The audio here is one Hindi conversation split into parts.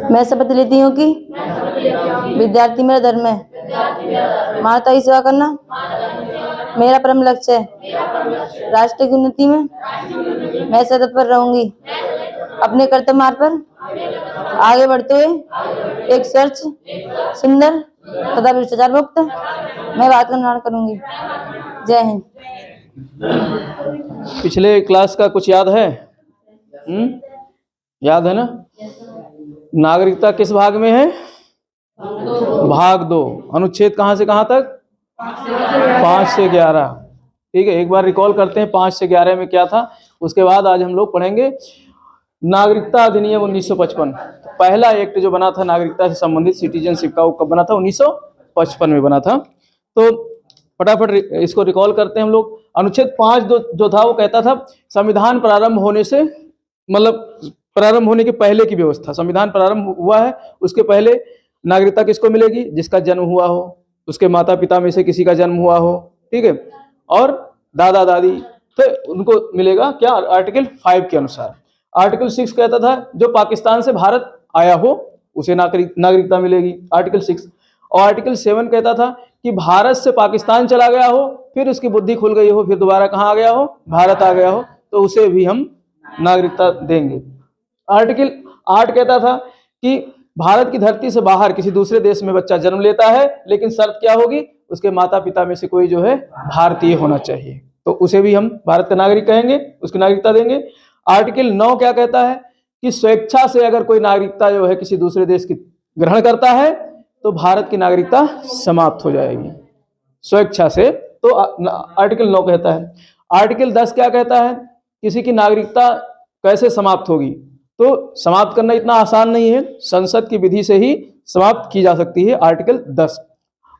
मैं शपथ लेती हूँ कि विद्यार्थी मेरा धर्म है, मानवता की सेवा करना मेरा परम लक्ष्य है। राष्ट्र की उन्नति में मैं सतत तत्पर रहूंगी। अपने कर्तव्य मार्ग पर आगे बढ़ते हुए एक स्वच्छ, सुंदर तथा भ्रष्टाचार मुक्त मैं भारत का निर्माण करूंगी। जय हिंद। पिछले क्लास का कुछ याद है? याद है ना? नागरिकता किस भाग में है? भाग 2। अनुच्छेद कहां से कहां तक? 5 से 11। ठीक है, एक बार रिकॉल करते हैं 5 से 11 में क्या था। उसके बाद आज हम लोग पढ़ेंगे नागरिकता अधिनियम 1955। पहला एक्ट जो बना था नागरिकता से संबंधित, सिटीजनशिप का, वो कब बना था? 1955 में बना था। तो फटाफट इसको रिकॉल करते हैं हम लोग। अनुच्छेद 5 जो था वो कहता था संविधान प्रारंभ होने से, मतलब प्रारंभ होने के पहले की व्यवस्था। संविधान प्रारंभ हुआ है, उसके पहले नागरिकता किसको मिलेगी? जिसका जन्म हुआ हो, उसके माता पिता में से किसी का जन्म हुआ हो, ठीक है, और दादा दादी, तो उनको मिलेगा क्या? आर्टिकल 5 के अनुसार। आर्टिकल 6 कहता था जो पाकिस्तान से भारत आया हो उसे नागरिकता मिलेगी, आर्टिकल 6। और आर्टिकल 7 कहता था कि भारत से पाकिस्तान चला गया हो, फिर उसकी बुद्धि खुल गई हो, फिर दोबारा कहाँ आ गया हो? भारत आ गया हो, तो उसे भी हम नागरिकता देंगे। आर्टिकल 8 कहता था कि भारत की धरती से बाहर किसी दूसरे देश में बच्चा जन्म लेता है, लेकिन शर्त क्या होगी? उसके माता पिता में से कोई जो है भारतीय होना चाहिए, तो उसे भी हम भारत का नागरिक कहेंगे, उसकी नागरिकता देंगे। आर्टिकल 9 क्या कहता है कि स्वेच्छा से अगर कोई नागरिकता जो है किसी दूसरे देश की ग्रहण करता है तो भारत की नागरिकता समाप्त हो जाएगी, स्वेच्छा से। तो आर्टिकल 9 कहता है। आर्टिकल 10 क्या कहता है? किसी की नागरिकता कैसे समाप्त होगी? तो समाप्त करना इतना आसान नहीं है, संसद की विधि से ही समाप्त की जा सकती है, आर्टिकल 10।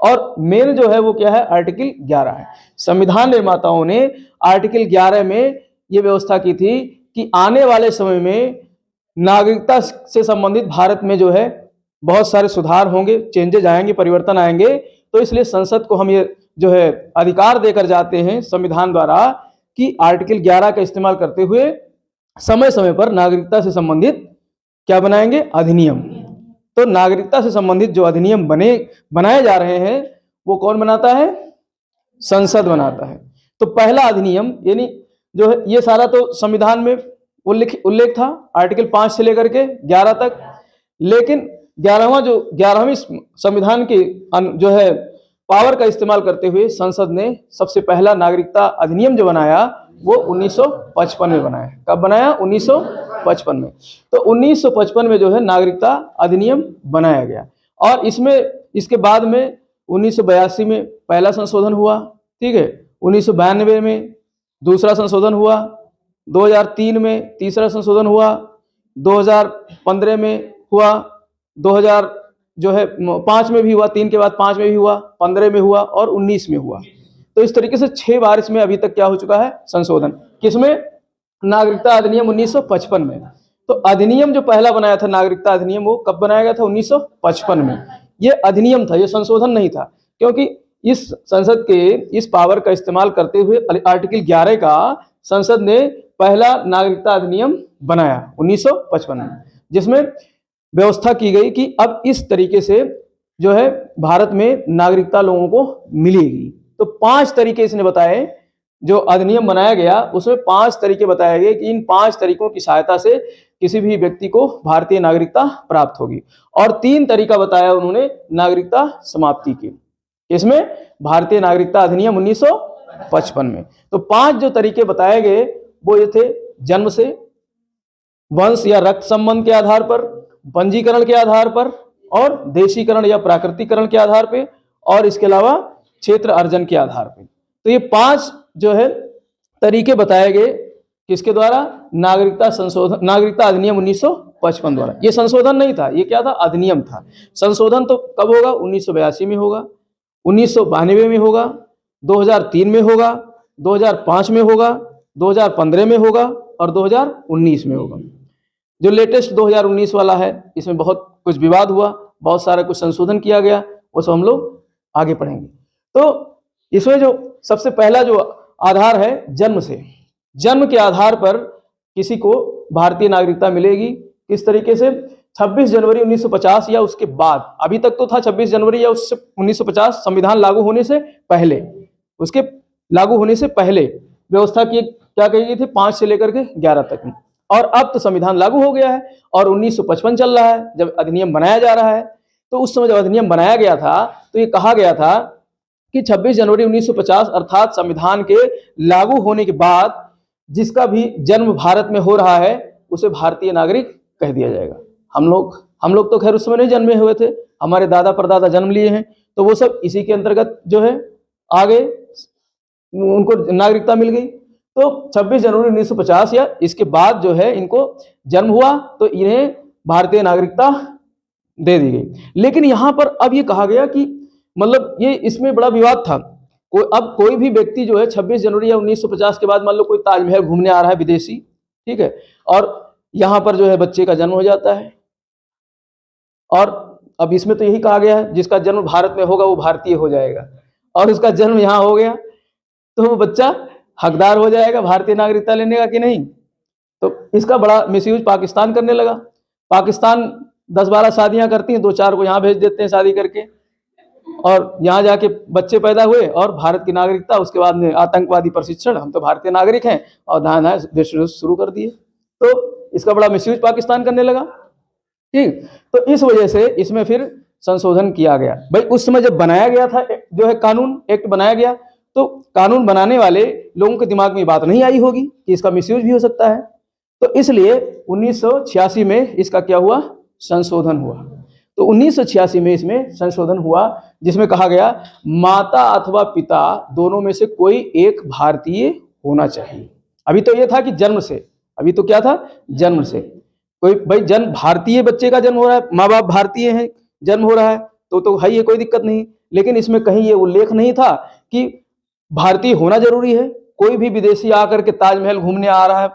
और मेन जो है वो क्या है? आर्टिकल 11 है। संविधान निर्माताओं ने आर्टिकल 11 में ये व्यवस्था की थी कि आने वाले समय में नागरिकता से संबंधित भारत में जो है बहुत सारे सुधार होंगे, चेंजेज आएंगे, परिवर्तन आएंगे। तो इसलिए संसद को हम ये जो है अधिकार देकर जाते हैं संविधान द्वारा कि आर्टिकल 11 का इस्तेमाल करते हुए समय समय पर नागरिकता से संबंधित क्या बनाएंगे? अधिनियम। तो नागरिकता से संबंधित जो अधिनियम बनाए जा रहे हैं वो कौन बनाता है? संसद बनाता है। तो पहला अधिनियम यानी जो है ये सारा तो संविधान में उल्लेख था, आर्टिकल 5 से लेकर के 11 तक। लेकिन 11वीं संविधान की जो है पावर का इस्तेमाल करते हुए संसद ने सबसे पहला नागरिकता अधिनियम जो बनाया वो 1955 में बनाया। कब बनाया? 1955 में। तो 1955 में जो है नागरिकता अधिनियम बनाया गया। और इसके बाद में 1982 में पहला संशोधन हुआ, ठीक है, 1992 में दूसरा संशोधन हुआ, 2003 में तीसरा संशोधन हुआ, 2015 में हुआ, 2005 में भी हुआ, 3 के बाद 5 में भी हुआ, 15 में हुआ और 19 में हुआ। तो इस तरीके से 6 बार इसमें अभी तक क्या हो चुका है? संशोधन। किसमें? नागरिकता अधिनियम 1955 में। तो अधिनियम जो पहला बनाया था नागरिकता अधिनियम, वो कब बनाया गया था? 1955 में। ये अधिनियम था, ये संशोधन नहीं था, क्योंकि इस संसद के इस पावर का इस्तेमाल करते हुए आर्टिकल 11 का संसद ने पहला नागरिकता अधिनियम बनाया 1955 में, जिसमें व्यवस्था की गई कि अब इस तरीके से जो है भारत में नागरिकता लोगों को मिलेगी। तो 5 तरीके इसने बताए, जो अधिनियम बनाया गया उसमें 5 तरीके बताए गए कि इन 5 तरीकों की सहायता से किसी भी व्यक्ति को भारतीय नागरिकता प्राप्त होगी। और 3 तरीका बताया उन्होंने नागरिकता समाप्ति की। इसमें भारतीय नागरिकता अधिनियम 1955 में। तो 5 जो तरीके बताए गए वो ये थे: जन्म से, वंश या रक्त संबंध के आधार पर, पंजीकरण के आधार पर, और देशीकरण या प्राकृतिकरण के आधार पे, और इसके अलावा क्षेत्र अर्जन के आधार पे। तो ये 5 जो है तरीके बताए गए किसके द्वारा? नागरिकता अधिनियम 1955 द्वारा। ये संशोधन नहीं था, ये क्या था? अधिनियम था। संशोधन तो कब होगा? 1982 में होगा, 1992 में होगा, 2003 में होगा, 2005 में होगा, 2015 में होगा और 2019 में होगा। जो लेटेस्ट 2019 वाला है इसमें बहुत कुछ विवाद हुआ, बहुत सारा कुछ संशोधन किया गया, वो सब हम लोग आगे पढ़ेंगे। तो इसमें जो सबसे पहला जो आधार है जन्म से, जन्म के आधार पर किसी को भारतीय नागरिकता मिलेगी। किस तरीके से? 26 जनवरी 1950 या उसके बाद, अभी तक तो था 26 जनवरी या उससे 1950 संविधान लागू होने से पहले, उसके लागू होने से पहले व्यवस्था की क्या कही गई थी 5 से लेकर के 11 तक में। और अब तो संविधान लागू हो गया है और 1955 चल रहा है जब अधिनियम बनाया जा रहा है। तो उस समय जब अधिनियम बनाया गया था तो ये कहा गया था कि 26 जनवरी 1950 अर्थात संविधान के लागू होने के बाद जिसका भी जन्म भारत में हो रहा है उसे भारतीय नागरिक कह दिया जाएगा। हम लोग तो खैर उस समय नहीं जन्मे हुए थे, हमारे दादा परदादा जन्म लिए हैं, तो वो सब इसी के अंतर्गत जो है आगे उनको नागरिकता मिल गई। तो 26 जनवरी 1950 या इसके बाद जो है इनको जन्म हुआ तो इन्हें भारतीय नागरिकता दे दी गई। लेकिन यहाँ पर अब ये कहा गया कि मतलब ये इसमें बड़ा विवाद था। अब कोई भी व्यक्ति जो है 26 जनवरी या 1950 के बाद मान लो कोई ताजमहल घूमने आ रहा है विदेशी, ठीक है, और यहाँ पर जो है बच्चे का जन्म हो जाता है, और अब इसमें तो यही कहा गया है जिसका जन्म भारत में होगा वो भारतीय हो जाएगा, और उसका जन्म यहाँ हो गया तो वो बच्चा हकदार हो जाएगा भारतीय नागरिकता लेने का कि नहीं। तो इसका बड़ा मिसयूज पाकिस्तान करने लगा। पाकिस्तान 10-12 शादियां करती हैं, 2-4 को यहाँ भेज देते हैं शादी करके, और यहाँ जाके बच्चे पैदा हुए और भारत की नागरिकता, उसके बाद में आतंकवादी प्रशिक्षण, हम तो भारतीय नागरिक हैं, और धाना देश शुरू कर दिए। तो इसका बड़ा मिसयूज पाकिस्तान करने लगा, ठीक। तो इस वजह से इसमें फिर संशोधन किया गया। भाई उस समय जब बनाया गया था जो है कानून, एक्ट बनाया गया, तो कानून बनाने वाले लोगों के दिमाग में बात नहीं आई होगी कि इसका मिसयूज भी हो सकता है। तो इसलिए 1986 में इसका क्या हुआ, संशोधन हुआ। तो 1986 में इसमें संशोधन हुआ जिसमें कहा गया माता अथवा पिता दोनों में से कोई एक भारतीय होना चाहिए। अभी तो ये था कि जन्म से, अभी तो क्या था, जन्म से। कोई भाई जन्म भारतीय बच्चे का जन्म हो रहा है, माँ बाप भारतीय हैं, जन्म हो रहा है तो है, ये कोई दिक्कत नहीं। लेकिन इसमें कहीं ये उल्लेख नहीं था कि भारतीय होना जरूरी है। कोई भी विदेशी आकर के ताजमहल घूमने आ रहा है,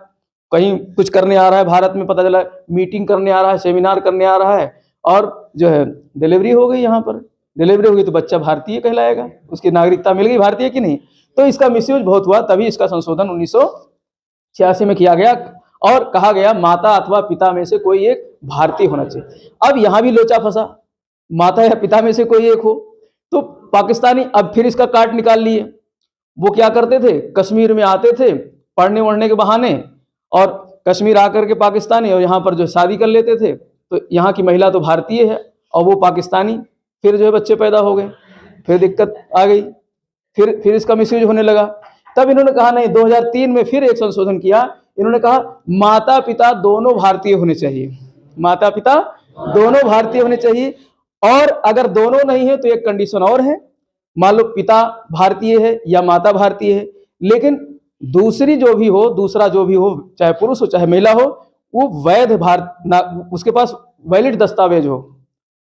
कहीं कुछ करने आ रहा है भारत में, पता चला मीटिंग करने आ रहा है, सेमिनार करने आ रहा है, और जो है डिलीवरी हो गई, यहाँ पर डिलीवरी हो गई तो बच्चा भारतीय कहलाएगा, उसकी नागरिकता मिल गई भारतीय की नहीं। तो इसका मिसयूज बहुत हुआ, तभी इसका संशोधन 1986 में किया गया और कहा गया माता अथवा पिता में से कोई एक भारतीय होना चाहिए। अब यहाँ भी लोचा फंसा, माता या पिता में से कोई एक हो, तो पाकिस्तानी अब फिर इसका काट निकाल लिए। वो क्या करते थे, कश्मीर में आते थे पढ़ने वढ़ने के बहाने, और कश्मीर आकर के पाकिस्तानी और यहाँ पर जो शादी कर लेते थे, तो यहाँ की महिला तो भारतीय है और वो पाकिस्तानी, फिर जो है बच्चे पैदा हो गए, फिर दिक्कत आ गई, फिर इसका मिसयूज होने लगा। तब इन्होंने कहा नहीं, 2003 में फिर एक संशोधन किया, इन्होंने कहा माता पिता दोनों भारतीय होने चाहिए, माता पिता दोनों भारतीय होने चाहिए। और अगर दोनों नहीं है तो एक कंडीशन और है, मान लो पिता भारतीय है या माता भारतीय है, लेकिन दूसरी जो भी हो, दूसरा जो भी हो, चाहे पुरुष हो चाहे महिला हो, वो वैध उसके पास वैलिड दस्तावेज हो,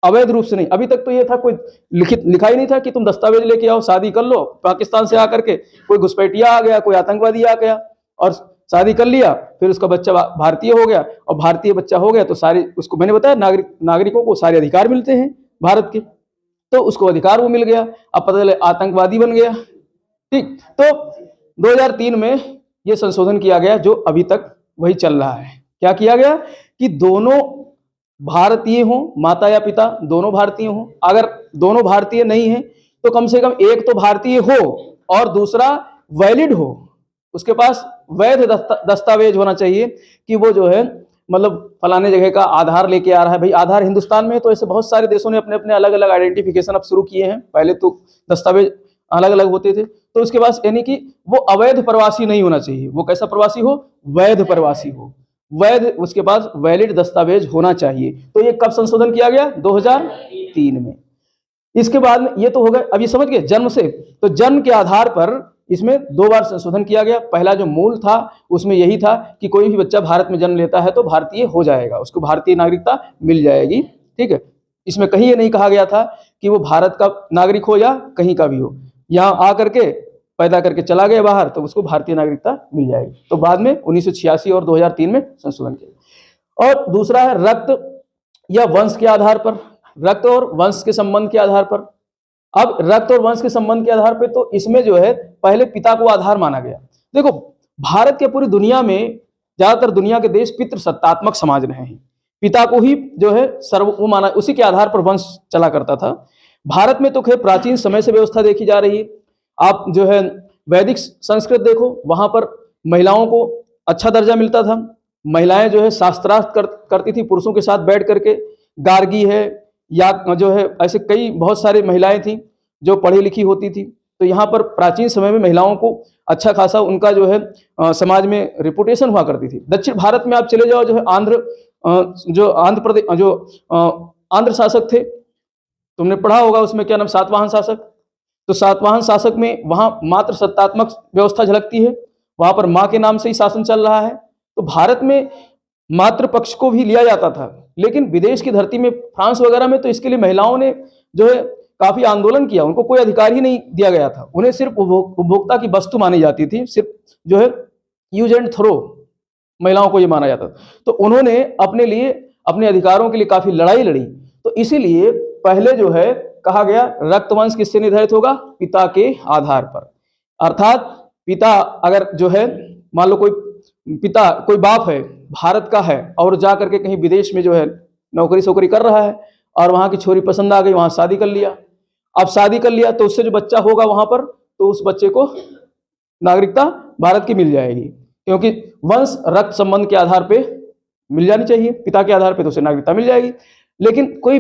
अवैध रूप से नहीं। अभी तक तो ये था कोई लिखा ही नहीं था कि तुम दस्तावेज लेके आओ शादी कर लो। पाकिस्तान से आकर के कोई घुसपैठिया आ गया, कोई आतंकवादी आ गया और शादी कर लिया, फिर उसका बच्चा भारतीय हो गया, और भारतीय बच्चा हो गया तो सारे, उसको मैंने बताया नागरिकों को सारे अधिकार मिलते हैं भारत के, तो उसको अधिकार वो मिल गया। अब पता चले आतंकवादी बन गया, ठीक। तो 2003 में ये संशोधन किया गया जो अभी तक वही चल रहा है। क्या किया गया कि दोनों भारतीय हों, माता या पिता दोनों भारतीय हों। अगर दोनों भारतीय नहीं है तो कम से कम एक तो भारतीय हो और दूसरा वैलिड हो, उसके पास वैध दस्तावेज होना चाहिए कि वो जो है मतलब फलाने जगह का आधार लेके आ रहा है। भाई आधार हिंदुस्तान में है तो ऐसे बहुत सारे देशों ने अपने अपने अलग अलग आइडेंटिफिकेशन अब शुरू किए हैं, पहले तो दस्तावेज अलग अलग होते थे। तो उसके पास यानी कि वो अवैध प्रवासी नहीं होना चाहिए, वो कैसा प्रवासी हो, वैध प्रवासी हो, वैध, उसके पास वैलिड दस्तावेज होना चाहिए। तो ये कब संशोधन किया गया, 2003 में। इसके बाद में ये तो हो गए, अब ये समझ गए जन्म से, तो जन्म के आधार पर इसमें 2 बार संशोधन किया गया। पहला जो मूल था उसमें यही था कि कोई भी बच्चा भारत में जन्म लेता है तो भारतीय हो जाएगा, उसको भारतीय नागरिकता मिल जाएगी, ठीक है। इसमें कहीं ये नहीं कहा गया था कि वो भारत का नागरिक हो या कहीं का भी हो, यहाँ आकर के पैदा करके चला गया बाहर तो उसको भारतीय नागरिकता मिल जाएगी। तो बाद में 1986 और 2003 में संशोधन किया। और दूसरा है रक्त या वंश के आधार पर, रक्त और वंश के संबंध के आधार पर। अब रक्त और वंश के संबंध के आधार पर तो इसमें जो है पहले पिता को आधार माना गया। देखो भारत के पूरी दुनिया में ज्यादातर दुनिया के देश पितृसत्तात्मक समाज रहे हैं, पिता को ही जो है वो माना, उसी के आधार पर वंश चला करता था। भारत में तो खैर प्राचीन समय से व्यवस्था देखी जा रही है। आप जो है वैदिक संस्कृत देखो, वहां पर महिलाओं को अच्छा दर्जा मिलता था। महिलाएं जो है शास्त्रार्थ करती थी पुरुषों के साथ बैठ करके। गार्गी है या जो है ऐसे कई बहुत सारी महिलाएं थी जो पढ़ी लिखी होती थी। तो यहाँ पर प्राचीन समय में महिलाओं को अच्छा खासा उनका जो है समाज में रिपुटेशन हुआ करती थी। दक्षिण भारत में आप चले जाओ, जो है आंध्र प्रदेश जो आंध्र शासक थे, तुमने पढ़ा होगा उसमें क्या नाम, सातवाहन शासक। तो सातवाहन शासक में वहां मात्र सत्तात्मक व्यवस्था झलकती है, वहां पर माँ के नाम से ही शासन चल रहा है। तो भारत में मातृ पक्ष को भी लिया जाता था, लेकिन विदेश की धरती में फ्रांस वगैरह में तो इसके लिए महिलाओं ने जो है काफी आंदोलन किया। उनको कोई अधिकार ही नहीं दिया गया था, उन्हें सिर्फ उपभोक्ता की वस्तु मानी जाती थी, सिर्फ जो है यूज एंड थ्रो महिलाओं को ये माना जाता था। तो उन्होंने अपने लिए अपने अधिकारों के लिए काफी लड़ाई लड़ी। तो इसीलिए पहले जो है कहा गया रक्तवंश किससे निर्धारित होगा, पिता के आधार पर। अर्थात पिता अगर जो है मान लो कोई बाप है, भारत का है, और जा करके कहीं विदेश में जो है नौकरी कर रहा है और वहां की छोरी पसंद आ गई, वहां शादी कर लिया। अब शादी कर लिया तो उससे जो बच्चा होगा वहां पर, तो उस बच्चे को नागरिकता भारत की मिल जाएगी, क्योंकि वंश रक्त संबंध के आधार पे मिल जानी चाहिए, पिता के आधार पे तो उसे नागरिकता मिल जाएगी। लेकिन कोई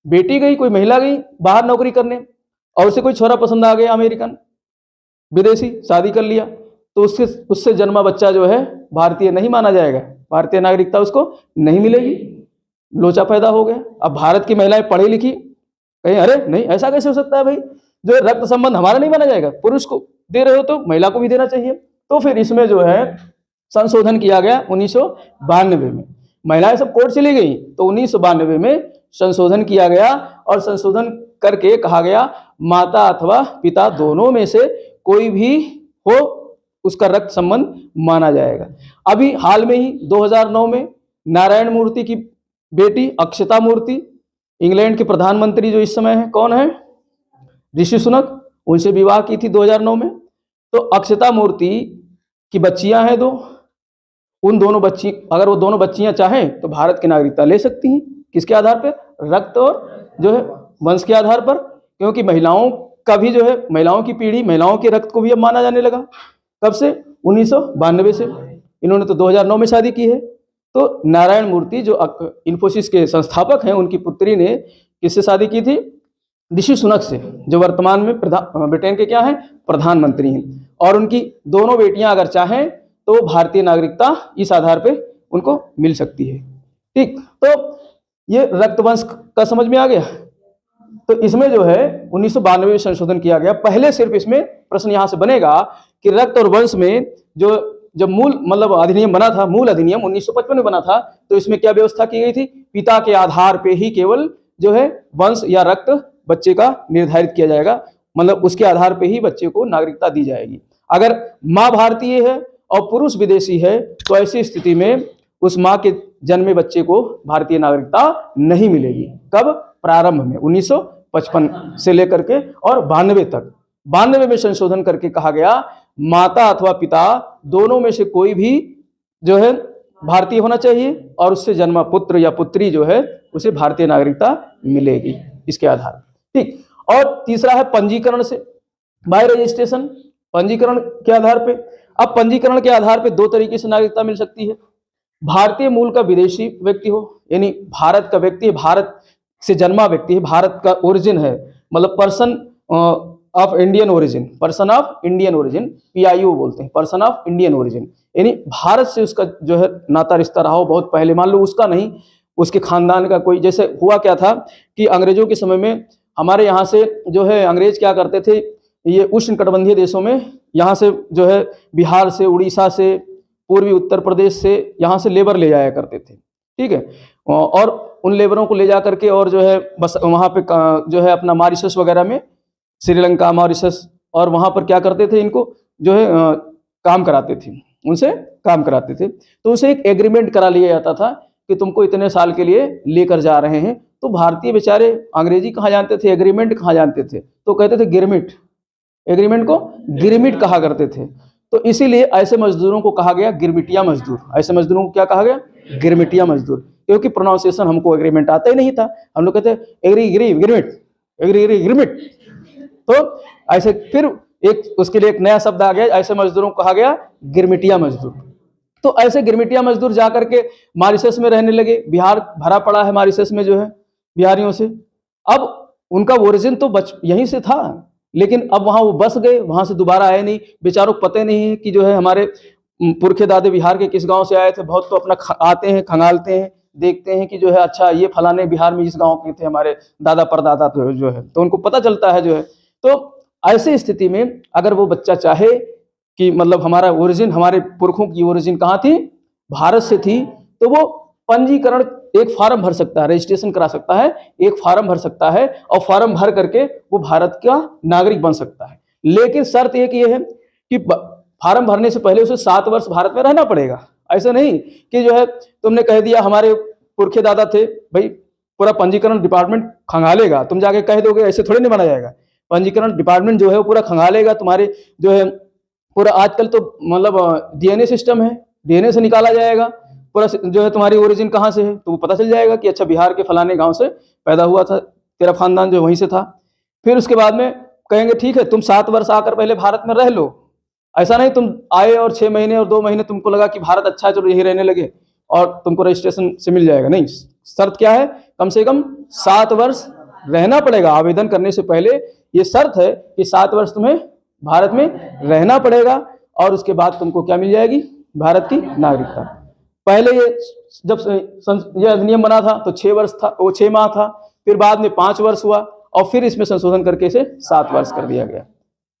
बेटी गई, कोई महिला गई बाहर नौकरी करने और उसे कोई छोरा पसंद आ गया अमेरिकन विदेशी, शादी कर लिया, तो उससे जन्मा बच्चा जो है भारतीय नहीं माना जाएगा, भारतीय नागरिकता उसको नहीं मिलेगी। लोचा पैदा हो गया। अब भारत की महिलाएं पढ़ी लिखी, कहीं अरे नहीं ऐसा कैसे हो सकता है भाई, जो रक्त संबंध हमारा नहीं माना जाएगा, पुरुष को दे रहे हो तो महिला को भी देना चाहिए। तो फिर इसमें जो है संशोधन किया गया 1992 में। महिलाएं सब कोर्ट चली गई तो 1992 में संशोधन किया गया, और संशोधन करके कहा गया माता अथवा पिता दोनों में से कोई भी हो उसका रक्त संबंध माना जाएगा। अभी हाल में ही 2009 में नारायण मूर्ति की बेटी अक्षता मूर्ति, इंग्लैंड के प्रधानमंत्री जो इस समय है, कौन है, ऋषि सुनक, उनसे विवाह की थी 2009 में। तो अक्षता मूर्ति की बच्चियां हैं दो, उन दोनों बच्ची अगर वो दोनों बच्चियां चाहें तो भारत की नागरिकता ले सकती हैं। किसके आधार पर, रक्त और जो है वंश के आधार पर। क्योंकि महिलाओं का भी जो है, महिलाओं की पीढ़ी, महिलाओं के रक्त को भी अब माना जाने लगा। कब से, 1992 से। इन्होंने तो 2009 में शादी की है। तो नारायण मूर्ति जो इन्फोसिस के संस्थापक हैं, उनकी पुत्री ने किससे शादी की थी, ऋषि सुनक से, जो वर्तमान में ब्रिटेन के क्या हैं, प्रधानमंत्री हैं। और उनकी दोनों बेटियां अगर चाहें तो भारतीय नागरिकता इस आधार पे उनको मिल सकती है। ठीक, तो ये रक्तवंश का समझ में आ गया। तो इसमें जो है 1992 में संशोधन किया गया। पहले सिर्फ इसमें प्रश्न यहां से बनेगा कि रक्त और वंश में जब मूल मतलब अधिनियम बना था, मूल अधिनियम 1955 में बना था, तो इसमें क्या व्यवस्था की गई थी, पिता के आधार पे ही केवल जो है वंश या रक्त बच्चे का निर्धारित किया जाएगा, मतलब उसके आधार पे ही बच्चे को नागरिकता दी जाएगी। अगर माँ भारतीय है और पुरुष विदेशी है तो ऐसी स्थिति में उस माँ के जन्मे बच्चे को भारतीय नागरिकता नहीं मिलेगी। कब, प्रारंभ में 1955 से लेकर के और 92 तक। 92 में संशोधन करके कहा गया माता अथवा पिता दोनों में से कोई भी जो है भारतीय होना चाहिए, और उससे जन्मा पुत्र या पुत्री जो है उसे भारतीय नागरिकता मिलेगी इसके आधार। ठीक, और तीसरा है पंजीकरण से, बाय रजिस्ट्रेशन, पंजीकरण के आधार पे। अब पंजीकरण के आधार पे दो तरीके से नागरिकता मिल सकती है। भारतीय मूल का विदेशी व्यक्ति हो, यानी भारत का व्यक्ति है, भारत से जन्मा व्यक्ति है, भारत का ओरिजिन है, मतलब person of Indian origin, person of Indian origin, PIO बोलते हैं, पर्सन ऑफ इंडियन ओरिजिन, यानी भारत से उसका जो है नाता रिश्ता रहा हो बहुत पहले, मान लो उसका नहीं, उसके खानदान का कोई। जैसे हुआ क्या था कि अंग्रेजों के समय में हमारे यहाँ से जो है अंग्रेज क्या करते थे, ये उष्ण कटिबंधीय देशों में यहाँ से जो है बिहार से, उड़ीसा से, पूर्वी उत्तर प्रदेश से यहाँ से लेबर ले जाया करते थे। ठीक है, और उन लेबरों को ले जा करके और जो है बस वहाँ पे जो है अपना मॉरिशस वगैरह में, श्रीलंका, मॉरिशस, और वहाँ पर क्या करते थे, इनको जो है काम कराते थे, उनसे काम कराते थे। तो उनसे एक एग्रीमेंट करा लिया जाता था कि तुमको इतने साल के लिए लेकर जा रहे हैं। तो भारतीय बेचारे अंग्रेजी कहाँ जानते थे, एग्रीमेंट कहाँ जानते थे, तो कहते थे गिरमिट, एग्रीमेंट को गिरमिट कहा करते थे। तो इसीलिए ऐसे मजदूरों को कहा गया गिरमिटिया मजदूर। ऐसे मजदूरों को क्या कहा गया, गिरमिटिया मजदूर। क्योंकि प्रोनाउंसिएशन हमको एग्रीमेंट आता ही नहीं था। हम लोग कहते एग्रीमेंट। तो ऐसे फिर एक उसके लिए एक नया शब्द आ गया, ऐसे मजदूरों को कहा गया गिरमिटिया मजदूर। तो ऐसे गिरमिटिया मजदूर जाकर के मॉरिशस में रहने लगे। बिहार भरा पड़ा है मॉरिशस में जो है बिहारियों से। अब उनका ओरिजिन तो यहीं से था, लेकिन अब वहां वो बस गए, वहां से दोबारा आए नहीं। बेचारों को पता नहीं है कि जो है हमारे पुरखे दादे बिहार के किस गांव से आए थे। बहुत तो अपना आते हैं, खंगालते हैं, देखते हैं कि जो है अच्छा ये फलाने बिहार में इस गांव के थे हमारे दादा परदादा, तो जो है तो उनको पता चलता है जो है। तो ऐसी स्थिति में अगर वो बच्चा चाहे कि मतलब हमारा ओरिजिन, हमारे पुरखों की ओरिजिन कहाँ थी, भारत से थी, तो वो पंजीकरण एक फॉर्म भर सकता है, रजिस्ट्रेशन करा सकता है, एक फॉर्म भर सकता है और फॉर्म भर करके वो भारत का नागरिक बन सकता है। लेकिन शर्त एक ये है कि फॉर्म भरने से पहले उसे 7 वर्ष भारत में रहना पड़ेगा। ऐसा नहीं कि जो है तुमने कह दिया हमारे पुरखे दादा थे, भाई पूरा पंजीकरण डिपार्टमेंट खंगालेगा, तुम जाके कह दोगे, ऐसे थोड़ी नहीं बना जाएगा। पंजीकरण डिपार्टमेंट जो है वो पूरा खंगालेगा तुम्हारे जो है पूरा। आजकल तो मतलब डीएनए सिस्टम है, डीएनए से निकाला जाएगा पूरा जो है तुम्हारी ओरिजिन कहाँ से है, तो वो पता चल जाएगा कि अच्छा बिहार के फलाने गांव से पैदा हुआ था, तेरा खानदान जो वहीं से था। फिर उसके बाद में कहेंगे ठीक है तुम 7 वर्ष आकर पहले भारत में रह लो। ऐसा नहीं तुम आए और 6 महीने और 2 महीने तुमको लगा कि भारत अच्छा है चलो यही रहने लगे और तुमको रजिस्ट्रेशन से मिल जाएगा। नहीं, शर्त क्या है, कम से कम 7 वर्ष रहना पड़ेगा। आवेदन करने से पहले ये शर्त है कि 7 वर्ष तुम्हें भारत में रहना पड़ेगा और उसके बाद तुमको क्या मिल जाएगी, भारत की नागरिकता। पहले ये जब यह अधिनियम बना था तो 6 वर्ष था, वो 6 माह था, फिर बाद में 5 वर्ष हुआ और फिर इसमें संशोधन करके इसे 7 वर्ष कर दिया गया।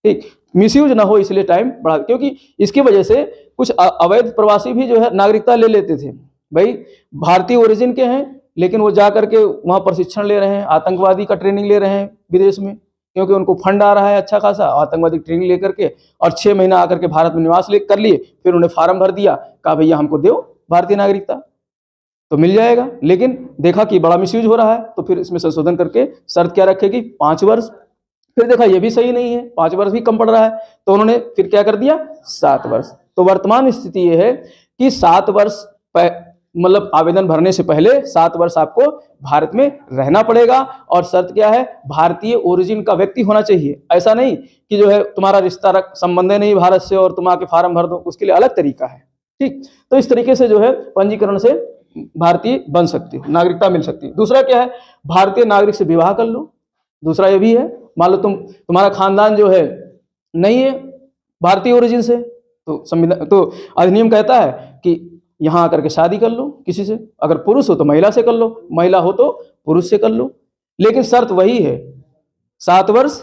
ठीक, मिसयूज ना हो इसलिए टाइम बढ़ा, क्योंकि इसकी वजह से कुछ अवैध प्रवासी भी जो है नागरिकता ले लेते थे। भाई भारतीय ओरिजिन के हैं लेकिन वो जा करके वहां प्रशिक्षण ले रहे हैं, आतंकवादी का ट्रेनिंग ले रहे हैं विदेश में, क्योंकि उनको फंड आ रहा है अच्छा खासा, आतंकवादी ट्रेनिंग लेकर के, और 6 महीना आकर के भारत में निवास कर लिए। फिर उन्हें फार्म भर दिया, कहा भैया हमको दो भारतीय नागरिकता तो मिल जाएगा। लेकिन देखा कि बड़ा मिसयूज हो रहा है तो फिर इसमें संशोधन करके शर्त क्या रखेगी, 5 वर्ष। फिर देखा ये भी सही नहीं है, 5 वर्ष भी कम पड़ रहा है, तो उन्होंने फिर क्या कर दिया, 7 वर्ष। तो वर्तमान स्थिति ये है कि 7 वर्ष मतलब आवेदन भरने से पहले 7 वर्ष आपको भारत में रहना पड़ेगा। और शर्त क्या है, भारतीय ओरिजिन का व्यक्ति होना चाहिए। ऐसा नहीं कि जो है तुम्हारा रिश्ता संबंध नहीं भारत से और तुम आके फार्म भर दो, उसके लिए अलग तरीका है। ठीक, तो इस तरीके से जो है पंजीकरण से भारतीय बन सकती है, नागरिकता मिल सकती है। दूसरा क्या है, भारतीय नागरिक से विवाह कर लो। दूसरा ये भी है, मान लो तुम्हारा खानदान जो है नहीं है भारतीय ओरिजिन से, तो संविधान तो अधिनियम कहता है कि यहाँ आकर के शादी कर लो किसी से, अगर पुरुष हो तो महिला से कर लो, महिला हो तो पुरुष से कर लो। लेकिन शर्त वही है, 7 वर्ष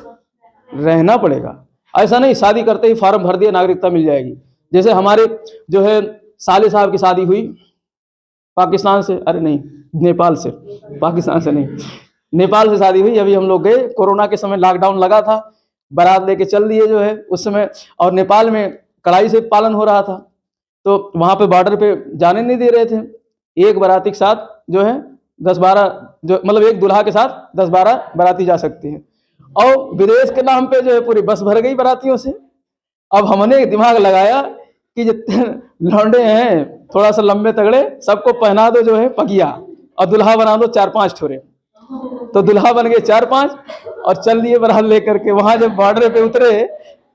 रहना पड़ेगा। ऐसा नहीं शादी करते ही फॉर्म भर दिया नागरिकता मिल जाएगी। जैसे हमारे जो है साले साहब की शादी हुई पाकिस्तान से, अरे नहीं नेपाल से, पाकिस्तान से नहीं, नेपाल से शादी हुई। अभी हम लोग गए, कोरोना के समय लॉकडाउन लगा था, बारात लेके चल दिए जो है उस समय, और नेपाल में कड़ाई से पालन हो रहा था, तो वहां पे बॉर्डर पे जाने नहीं दे रहे थे। एक बाराती के साथ जो है 10-12 जो मतलब एक दुल्हा के साथ 10-12 बाराती जा सकते हैं, और विदेश के नाम पे जो है पूरी बस भर गई बारातियों से। अब हमने दिमाग लगाया कि जितने लौंडे हैं थोड़ा सा लंबे तगड़े, सबको पहना दो जो है पगिया और दुल्हा बना दो 4-5 ठोरे। तो दुल्हा बन गए 4-5 और चल दिए बारात लेकर के। वहां जब बॉर्डर पे उतरे,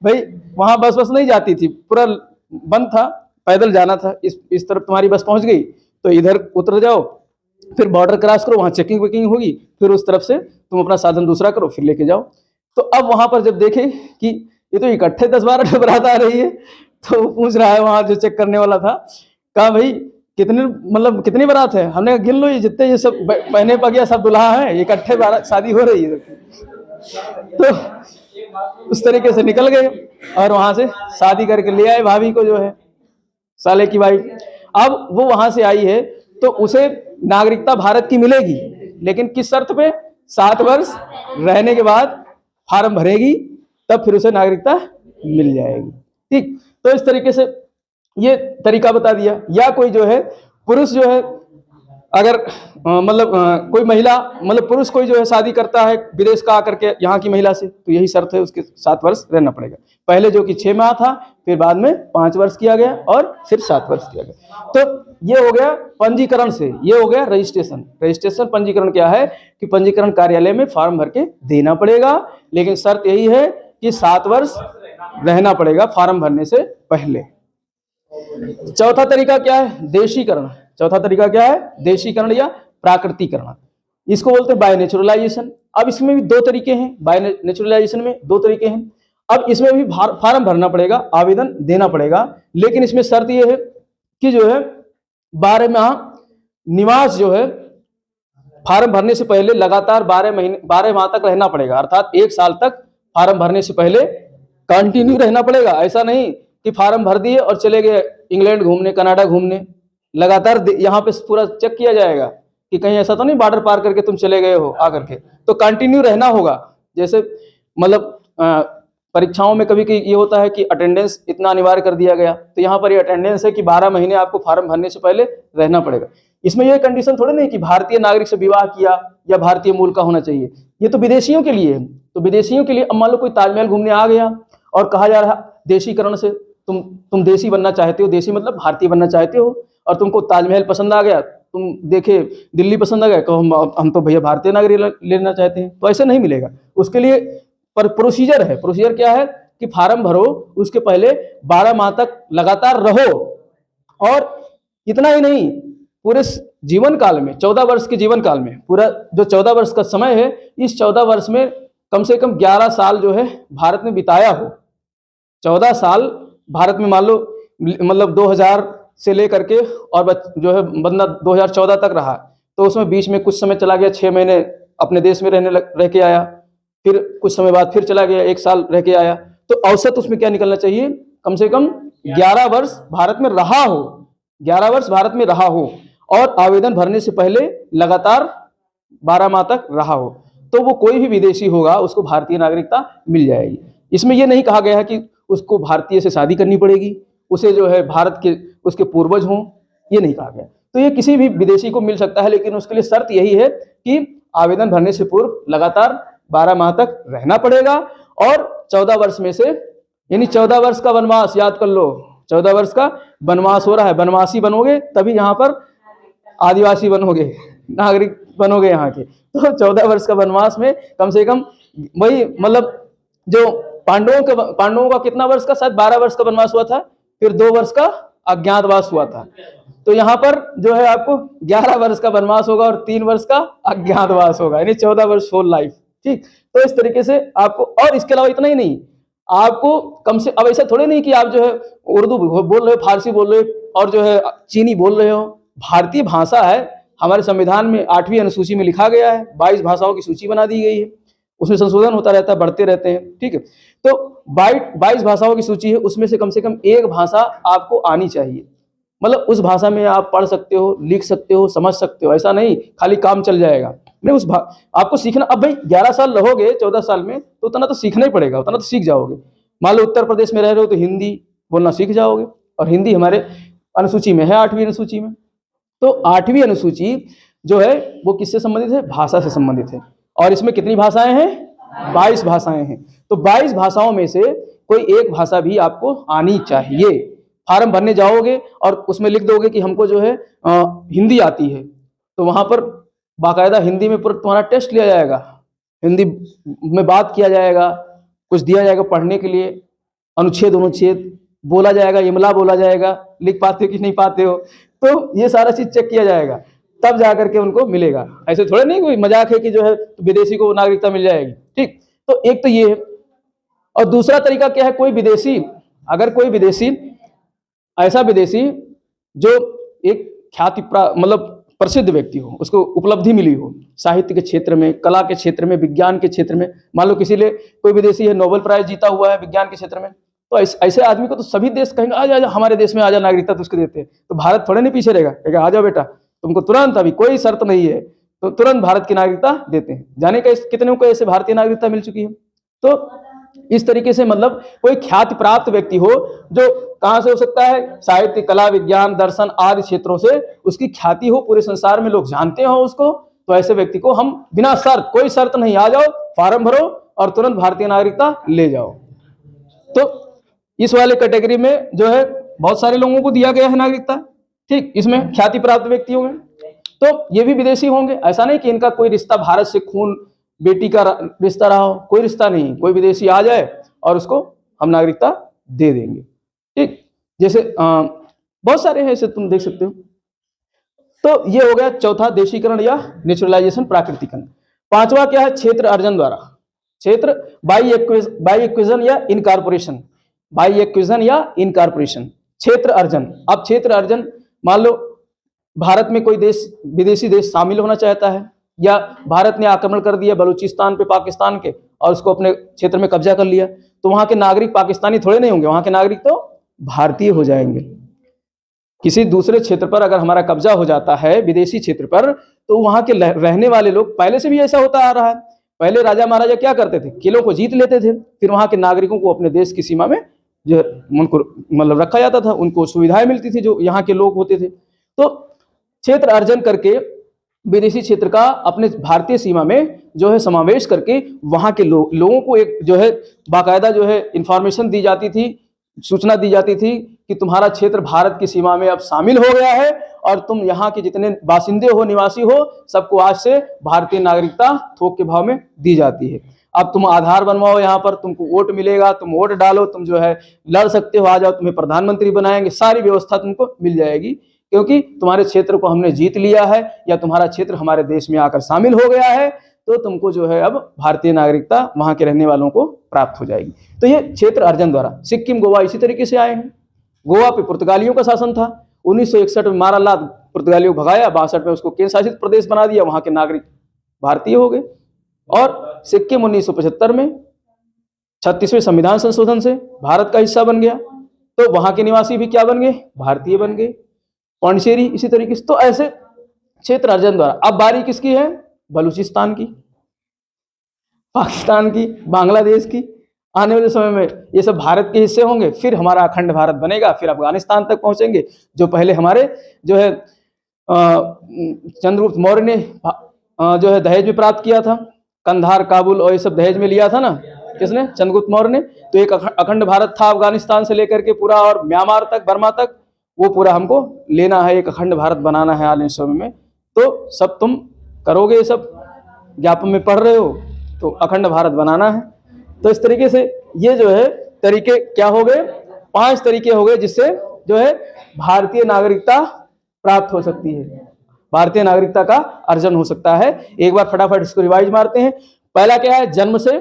भाई वहां बस नहीं जाती थी, पूरा बंद था, पैदल जाना था। इस तरफ तुम्हारी बस पहुंच गई तो इधर उतर जाओ, फिर बॉर्डर क्रॉस करो, वहां चेकिंग वेकिंग होगी, फिर उस तरफ से तुम अपना साधन दूसरा करो, फिर लेके जाओ। तो अब वहां पर जब देखे कि ये तो इकट्ठे 10-12 बारात आ रही है, तो पूछ रहा है वहां जो चेक करने वाला था, कहा भाई कितनी बारात है? हमने गिन लो, ये जितने ये सब पहने पगिया सब दुल्हा है, इकट्ठे बारात शादी हो रही है। तो उस तरीके से निकल गए और वहां से शादी करके ले आए भाभी को, जो है साले की वाइफ। अब वो वहां से आई है तो उसे नागरिकता भारत की मिलेगी, लेकिन किस शर्त पे, 7 वर्ष रहने के बाद फॉर्म भरेगी, तब फिर उसे नागरिकता मिल जाएगी। ठीक, तो इस तरीके से ये तरीका बता दिया। या कोई जो है पुरुष जो है अगर मतलब कोई महिला मतलब पुरुष कोई जो है शादी करता है विदेश का आकर के यहाँ की महिला से, तो यही शर्त है, उसके 7 वर्ष रहना पड़ेगा। पहले जो कि 6 माह था, फिर बाद में 5 वर्ष किया गया और फिर 7 वर्ष किया गया। तो ये हो गया पंजीकरण से, ये हो गया रजिस्ट्रेशन। रजिस्ट्रेशन पंजीकरण क्या है कि पंजीकरण कार्यालय में फॉर्म भर के देना पड़ेगा, लेकिन शर्त यही है कि 7 वर्ष रहना पड़ेगा फॉर्म भरने से पहले। चौथा तरीका क्या है? देशीकरण। चौथा तरीका क्या है? देशीकरण या प्राकृतिकरण। इसको बोलते हैं बाय नेचुरलाइजेशन। अब इसमें भी 2 तरीके हैं, बाय नेचुरलाइजेशन में 2 तरीके हैं। अब इसमें भी फॉर्म भरना पड़ेगा, आवेदन देना पड़ेगा, लेकिन इसमें शर्त यह है कि जो है 12 माह निवास जो है फॉर्म भरने से पहले लगातार 12 माह तक रहना पड़ेगा, अर्थात 1 साल तक फॉर्म भरने से पहले कंटिन्यू रहना पड़ेगा। ऐसा नहीं कि फॉर्म भर दिए और चले गए इंग्लैंड घूमने, कनाडा घूमने, लगातार यहाँ पे पूरा चेक किया जाएगा कि कहीं ऐसा तो नहीं बॉर्डर पार करके तुम चले गए हो आकर के, तो कंटिन्यू रहना होगा। जैसे मतलब परीक्षाओं में कभी कभी ये होता है कि अटेंडेंस इतना अनिवार्य कर दिया गया, तो यहाँ पर ये अटेंडेंस है कि 12 महीने आपको फॉर्म भरने से पहले रहना पड़ेगा। इसमें ये कंडीशन थोड़ी नहीं कि भारतीय नागरिक से विवाह किया या भारतीय मूल का होना चाहिए, ये तो विदेशियों के लिए है। तो विदेशियों के लिए अब मान लो कोई ताजमहल घूमने आ गया और कहा जा रहा देशीकरण से तुम देशी बनना चाहते हो, देशी मतलब भारतीय बनना चाहते हो, और तुमको ताजमहल पसंद आ गया, तुम देखे दिल्ली पसंद आ गया, कहो हम तो भैया भारतीय नागरिक लेना चाहते हैं, तो ऐसे नहीं मिलेगा। उसके लिए पर प्रोसीजर है। प्रोसीजर क्या है कि फॉर्म भरो, उसके पहले 12 माह तक लगातार रहो, और इतना ही नहीं, पूरे जीवन काल में 14 वर्ष के जीवन काल में, पूरा जो 14 वर्ष का समय है, इस 14 वर्ष में कम से कम 11 साल जो है भारत में बिताया हो। 14 साल भारत में मान लो मतलब 2000 से लेकर के और जो है बंदा 2014 तक रहा, तो उसमें बीच में कुछ समय चला गया, 6 महीने अपने देश में रह के आया, फिर कुछ समय बाद फिर चला गया, 1 साल रह के आया, तो औसत उसमें क्या निकलना चाहिए? कम से कम 11 वर्ष भारत में रहा हो, 11 वर्ष भारत में रहा हो, और आवेदन भरने से पहले लगातार 12 माह तक रहा हो, तो वो कोई भी विदेशी होगा उसको भारतीय नागरिकता मिल जाएगी। इसमें यह नहीं कहा गया है कि उसको भारतीय से शादी करनी पड़ेगी, उसे जो है भारत के उसके पूर्वज हों, ये नहीं कहा गया। तो ये किसी भी विदेशी को मिल सकता है, लेकिन उसके लिए शर्त यही है कि आवेदन भरने से पूर्व लगातार 12 माह तक रहना पड़ेगा, और 14 वर्ष में से, यानी 14 वर्ष का वनवास, याद कर लो 14 वर्ष का वनवास हो रहा है, वनवासी बनोगे तभी यहाँ पर आदिवासी बनोगे, नागरिक बनोगे यहाँ के। तो 14 वर्ष का वनवास में कम से कम वही मतलब जो पांडवों का कितना वर्ष का, शायद 12 वर्ष का वनवास हुआ था, फिर 2 वर्ष का अज्ञातवास हुआ था, तो यहाँ पर जो है आपको 11 वर्ष का वनवास होगा और 3 वर्ष का अज्ञातवास होगा, यानी 14 वर्ष होल लाइफ। ठीक, तो इस तरीके से आपको, और इसके अलावा इतना ही नहीं, आपको कम से, अब ऐसा थोड़े नहीं कि आप जो है उर्दू बोल रहे हो, फारसी बोल रहे हो और जो है चीनी बोल रहे हो, भारतीय भाषा है। हमारे संविधान में 8वीं अनुसूची में लिखा गया है, 22 भाषाओं की सूची बना दी गई है, उसमें संशोधन होता रहता है, बढ़ते रहते हैं। ठीक है, तो 22 भाषाओं की सूची है, उसमें से कम 1 भाषा आपको आनी चाहिए, मतलब उस भाषा में आप पढ़ सकते हो, लिख सकते हो, समझ सकते हो, ऐसा नहीं खाली काम चल जाएगा, नहीं, उस आपको सीखना। अब भाई 11 साल रहोगे 14 साल में, तो उतना तो सीखना ही पड़ेगा, उतना तो सीख जाओगे। मान लो उत्तर प्रदेश में रह रहे हो तो हिंदी बोलना सीख जाओगे, और हिंदी हमारे अनुसूची में है, 8वीं अनुसूची में। तो 8वीं अनुसूची जो है वो किससे संबंधित है? भाषा से संबंधित है, और इसमें कितनी भाषाएं हैं? 22 भाषाएं हैं। तो 22 भाषाओं में से कोई एक भाषा भी आपको आनी चाहिए। फॉर्म भरने जाओगे और उसमें लिख दोगे कि हमको जो है हिंदी आती है, तो वहां पर बाकायदा हिंदी में पूरा तुम्हारा टेस्ट लिया जाएगा, हिंदी में बात किया जाएगा, कुछ दिया जाएगा पढ़ने के लिए, अनुच्छेद अनुच्छेद बोला जाएगा, इमला बोला जाएगा, लिख पाते हो कि नहीं पाते हो, तो ये सारा चीज चेक किया जाएगा, तब जाकर के उनको मिलेगा। ऐसे थोड़े नहीं कोई मजाक है कि जो है विदेशी को नागरिकता मिल जाएगी। ठीक, तो एक तो ये है। और दूसरा तरीका क्या है? कोई विदेशी, अगर कोई विदेशी, ऐसा विदेशी जो एक ख्याति मतलब प्रसिद्ध व्यक्ति हो, उसको उपलब्धि मिली हो साहित्य के क्षेत्र में, कला के क्षेत्र में, विज्ञान के क्षेत्र में, मान लो किसी लिए कोई विदेशी है, नोबेल प्राइज जीता हुआ है विज्ञान के क्षेत्र में, तो ऐसे आदमी को तो सभी देश कहेंगे आ जा हमारे देश में आ जा, नागरिकता तो उसको देते हैं। तो भारत थोड़े नहीं पीछे रहेगा, कहेगा आ जाओ बेटा, तुमको तुरंत, अभी कोई शर्त नहीं है, तो तुरंत भारत की नागरिकता देते हैं। जाने का कितने को ऐसे भारतीय नागरिकता मिल चुकी है। तो इस तरीके से मतलब कोई ख्याति प्राप्त व्यक्ति हो जो कहाँ से हो सकता है? साहित्य, कला, विज्ञान, दर्शन आदि क्षेत्रों से उसकी ख्याति हो, पूरे संसार में लोग जानते हो उसको, तो ऐसे व्यक्ति को हम बिना शर्त, कोई शर्त नहीं, आ जाओ, फॉर्म भरो और तुरंत भारतीय नागरिकता ले जाओ। तो इस वाले कैटेगरी में जो है बहुत सारे लोगों को दिया गया है नागरिकता, ठीक, इसमें ख्याति प्राप्त व्यक्तियों में। तो ये भी विदेशी होंगे, ऐसा नहीं कि इनका कोई रिश्ता भारत से खून बेटी का रिश्ता रहा हो, कोई रिश्ता नहीं, कोई विदेशी आ जाए और उसको हम नागरिकता दे देंगे, ठीक। जैसे बहुत सारे हैं, ऐसे तुम देख सकते हो। तो ये हो गया चौथा, देशीकरण या नेचुरलाइजेशन, प्राकृतिकरण। पांचवा क्या है? क्षेत्र अर्जन द्वारा, क्षेत्र बाई एक्विजन या इनकॉर्पोरेशन, बाई एक्विजन या इनकॉर्पोरेशन, क्षेत्र अर्जन। अब क्षेत्र अर्जन, मान लो भारत में कोई देश, विदेशी देश शामिल होना चाहता है, या भारत ने आक्रमण कर दिया बलूचिस्तान पे पाकिस्तान के और उसको अपने क्षेत्र में कब्जा कर लिया, तो वहां के नागरिक पाकिस्तानी थोड़े नहीं होंगे, वहां के नागरिक तो भारतीय हो जाएंगे। किसी दूसरे क्षेत्र पर अगर हमारा कब्जा हो जाता है, विदेशी क्षेत्र पर, तो वहां के रहने वाले लोग, पहले से भी ऐसा होता आ रहा है, पहले राजा महाराजा क्या करते थे? किलों को जीत लेते थे, फिर वहां के नागरिकों को अपने देश की सीमा में जो उनको मतलब रखा जाता था, उनको सुविधाएं मिलती थी जो यहाँ के लोग होते थे। तो क्षेत्र अर्जन करके विदेशी क्षेत्र का अपने भारतीय सीमा में जो है समावेश करके वहां के लोगों को एक जो है बाकायदा जो है इंफॉर्मेशन दी जाती थी, सूचना दी जाती थी कि तुम्हारा क्षेत्र भारत की सीमा में अब शामिल हो गया है और तुम यहाँ के जितने बासिंदे हो, निवासी हो, सबको आज से भारतीय नागरिकता थोक के भाव में दी जाती है। अब तुम आधार बनवाओ, यहाँ पर तुमको वोट मिलेगा, तुम वोट डालो, तुम जो है लड़ सकते हो, आ जाओ, तुम्हें प्रधानमंत्री बनाएंगे, सारी व्यवस्था तुमको मिल जाएगी, क्योंकि तुम्हारे क्षेत्र को हमने जीत लिया है या तुम्हारा क्षेत्र हमारे देश में आकर शामिल हो गया है, तो तुमको जो है अब भारतीय नागरिकता वहां के रहने वालों को प्राप्त हो जाएगी। तो ये क्षेत्र अर्जन द्वारा। सिक्किम, गोवा इसी तरीके से आए हैं। गोवा पे पुर्तगालियों का शासन था, 1961 में मारा लाद पुर्तगालियों को भगाया, 62 में उसको केंद्र शासित प्रदेश बना दिया, वहां के नागरिक भारतीय हो गए। और सिक्किम 1975 में 36वें संविधान संशोधन से भारत का हिस्सा बन गया, तो वहां के निवासी भी क्या बन गए? भारतीय बन गए। पांडिचेरी इसी तरीके से। तो ऐसे क्षेत्र अर्जन द्वारा। अब बारी किसकी है? बलूचिस्तान की, पाकिस्तान की, बांग्लादेश की। आने वाले समय में ये सब भारत के हिस्से होंगे, फिर हमारा अखंड भारत बनेगा, फिर अफगानिस्तान तक पहुंचेंगे, जो पहले हमारे जो है चंद्रगुप्त मौर्य ने जो है दहेज में प्राप्त किया था। कंधार, काबुल और ये सब दहेज में लिया था ना, किसने? चंद्रगुप्त मौर्य ने। तो एक अखंड भारत था, अफगानिस्तान से लेकर के पूरा और म्यांमार तक, बर्मा तक, वो पूरा हमको लेना है, एक अखंड भारत बनाना है आने समय में। तो सब तुम करोगे, ये सब ज्ञापन में पढ़ रहे हो, तो अखंड भारत बनाना है। तो इस तरीके से ये जो है तरीके क्या हो गए? 5 तरीके हो गए जिससे जो है भारतीय नागरिकता प्राप्त हो सकती है, भारतीय नागरिकता का अर्जन हो सकता है। एक बार फटाफट इसको रिवाइज मारते हैं। पहला क्या है? जन्म से,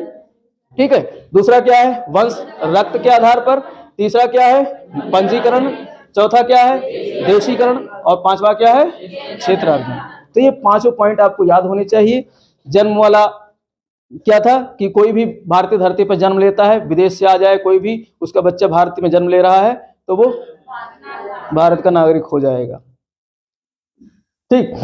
ठीक है। दूसरा क्या है? वंश, रक्त के आधार पर। तीसरा क्या है? पंजीकरण। चौथा क्या है? देशीकरण। और 5वां क्या है? क्षेत्र अर्जन। तो ये 5 पॉइंट आपको याद होने चाहिए। जन्म वाला क्या था कि कोई भी भारतीय धरती पर जन्म लेता है, विदेश से आ जाए कोई भी, उसका बच्चा भारत में जन्म ले रहा है तो वो भारत का नागरिक हो जाएगा, ठीक।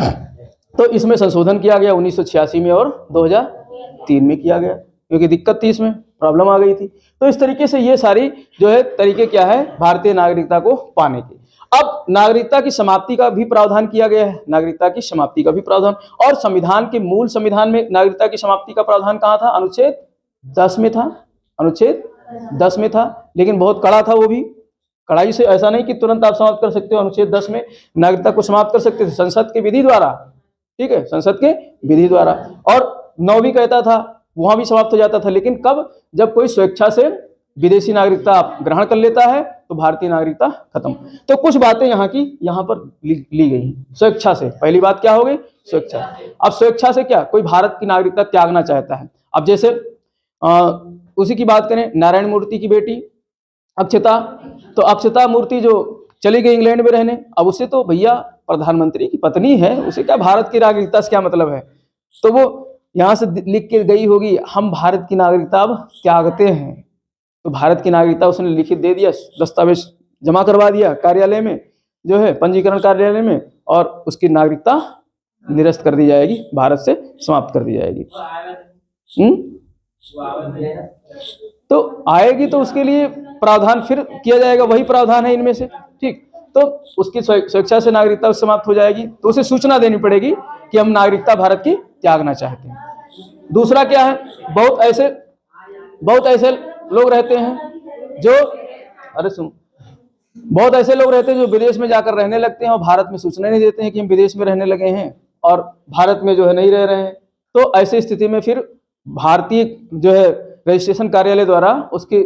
तो इसमें संशोधन किया गया 1986 में और 2003 में किया गया, क्योंकि दिक्कत थी, इसमें प्रॉब्लम आ गई थी। तो इस तरीके से ये सारी जो है तरीके क्या है भारतीय नागरिकता को पाने के। अब नागरिकता की समाप्ति का भी प्रावधान किया गया है, नागरिकता की समाप्ति का भी प्रावधान। और संविधान के मूल संविधान में नागरिकता की समाप्ति का प्रावधान कहाँ था? अनुच्छेद 10 में था, अनुच्छेद 10 में था, लेकिन बहुत कड़ा था वो भी। कड़ाई से ऐसा नहीं कि तुरंत आप समाप्त कर सकते हो। अनुच्छेद 10 में नागरिकता को समाप्त कर सकते थे संसद के विधि द्वारा, ठीक है, संसद के विधि द्वारा। और 9 भी कहता था, वहां भी समाप्त हो जाता था। लेकिन कब? जब कोई स्वेच्छा से विदेशी नागरिकता ग्रहण कर लेता है तो भारतीय नागरिकता खत्म। तो कुछ बातें यहाँ की यहाँ पर ली गई। स्वेच्छा से, पहली बात क्या हो गई? स्वेच्छा। अब स्वेच्छा से क्या? कोई भारत की नागरिकता त्यागना चाहता है। अब जैसे उसी की बात करें, नारायण मूर्ति की बेटी अक्षता, तो अक्षता मूर्ति जो चली गई इंग्लैंड में रहने, अब उसे तो भैया प्रधानमंत्री की पत्नी है, उसे क्या भारत की नागरिकता से क्या मतलब है? तो वो यहाँ से लिख के गई होगी, हम भारत की नागरिकता अब त्यागते हैं। तो भारत की नागरिकता उसने लिखित दे दिया, दस्तावेज जमा करवा दिया कार्यालय में, जो है पंजीकरण कार्यालय में, और उसकी नागरिकता निरस्त कर दी जाएगी, भारत से समाप्त कर दी जाएगी। तो आएगी तो उसके लिए प्रावधान फिर किया जाएगा, वही प्रावधान है इनमें से, ठीक। तो उसकी स्वेच्छा से नागरिकता समाप्त हो जाएगी, तो उसे सूचना देनी पड़ेगी कि हम नागरिकता भारत की त्यागना चाहते हैं। दूसरा क्या है, बहुत ऐसे लोग रहते हैं जो, अरे सुन, बहुत ऐसे लोग रहते हैं जो विदेश में जाकर रहने लगते हैं और भारत में सूचना नहीं देते हैं कि हम विदेश में रहने लगे हैं और भारत में जो है नहीं रह रहे हैं। तो ऐसी स्थिति में फिर भारतीय जो है रजिस्ट्रेशन कार्यालय द्वारा उसकी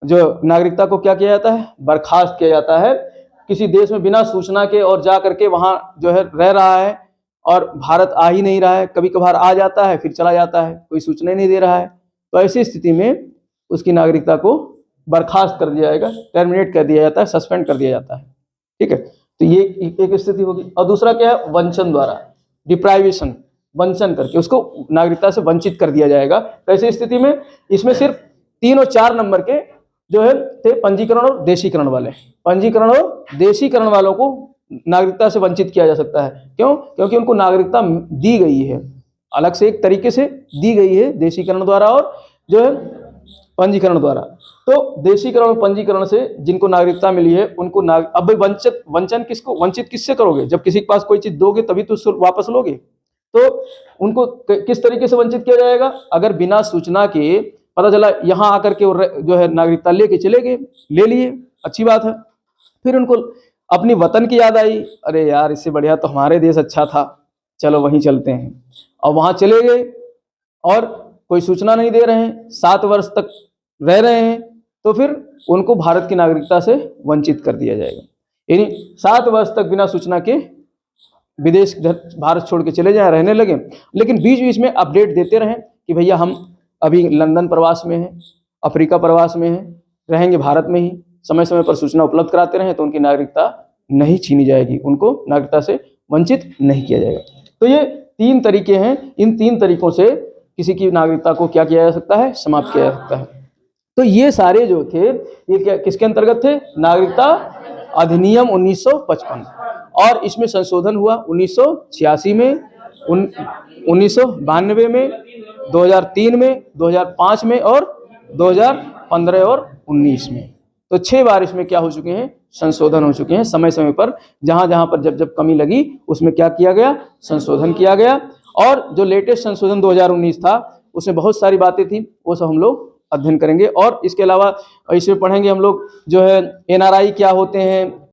जो नागरिकता को क्या किया जाता है, बर्खास्त किया जाता है। किसी देश में बिना सूचना के और जा करके वहां जो है रह रहा है और भारत आ ही नहीं रहा है, कभी कभार आ जाता है फिर चला जाता है, कोई सूचना ही नहीं दे रहा है, तो ऐसी स्थिति में उसकी नागरिकता को बर्खास्त कर दिया जाएगा, टर्मिनेट कर दिया जाता है, सस्पेंड कर दिया जाता है, ठीक है। तो ये एक स्थिति होगी। और दूसरा क्या है, वंचन द्वारा, डिप्राइवेशन, वंचन करके उसको नागरिकता से वंचित कर दिया जाएगा। तो ऐसी स्थिति में इसमें सिर्फ 3 और 4 नंबर के जो है थे पंजीकरण और देशीकरण वाले, पंजीकरण और देशीकरण वालों को नागरिकता से वंचित किया जा सकता है। क्यों? क्योंकि उनको नागरिकता दी गई है, अलग से एक तरीके से दी गई है, देशीकरण द्वारा और जो है पंजीकरण द्वारा। तो देशीकरण और पंजीकरण से जिनको नागरिकता मिली है उनको अब वंचित किससे करोगे? जब किसी के पास कोई चीज दोगे तभी तो उसको वापस लोगे। तो उनको किस तरीके से वंचित किया जाएगा? अगर बिना सूचना के पता चला यहाँ आकर के जो है नागरिकता लेके चले गए, ले लिए, अच्छी बात है, फिर उनको अपनी वतन की याद आई, अरे यार इससे बढ़िया तो हमारे देश अच्छा था, चलो वहीं चलते हैं, और वहां चले गए और कोई सूचना नहीं दे रहे हैं, 7 वर्ष तक रह रहे हैं, तो फिर उनको भारत की नागरिकता से वंचित कर दिया जाएगा। यानी 7 वर्ष तक बिना सूचना के विदेश भारत छोड़ के चले जाए, रहने लगे, लेकिन बीच बीच में अपडेट देते रहें कि भैया हम अभी लंदन प्रवास में हैं, अफ्रीका प्रवास में हैं, रहेंगे भारत में ही, समय समय पर सूचना उपलब्ध कराते रहें, तो उनकी नागरिकता नहीं छीनी जाएगी, उनको नागरिकता से वंचित नहीं किया जाएगा। तो ये 3 तरीके हैं, इन 3 तरीकों से किसी की नागरिकता को क्या किया जा सकता है, समाप्त किया जा सकता है। तो ये सारे जो थे ये क्या किसके अंतर्गत थे? नागरिकता अधिनियम 1955, और इसमें संशोधन हुआ 1986 में, 1992 में, 2003 में, 2005 में और 2015 और 19 में। तो 6 बार इसमें क्या हो चुके हैं, संशोधन हो चुके हैं। समय समय पर जहां जहां पर जब कमी लगी उसमें क्या किया गया, संशोधन किया गया। और जो लेटेस्ट संशोधन 2019 था उसमें बहुत सारी बातें थी, वो सब हम लोग अध्ययन करेंगे। और इसके अलावा इसमें पढ़ेंगे हम लोग जो है NRI क्या होते हैं,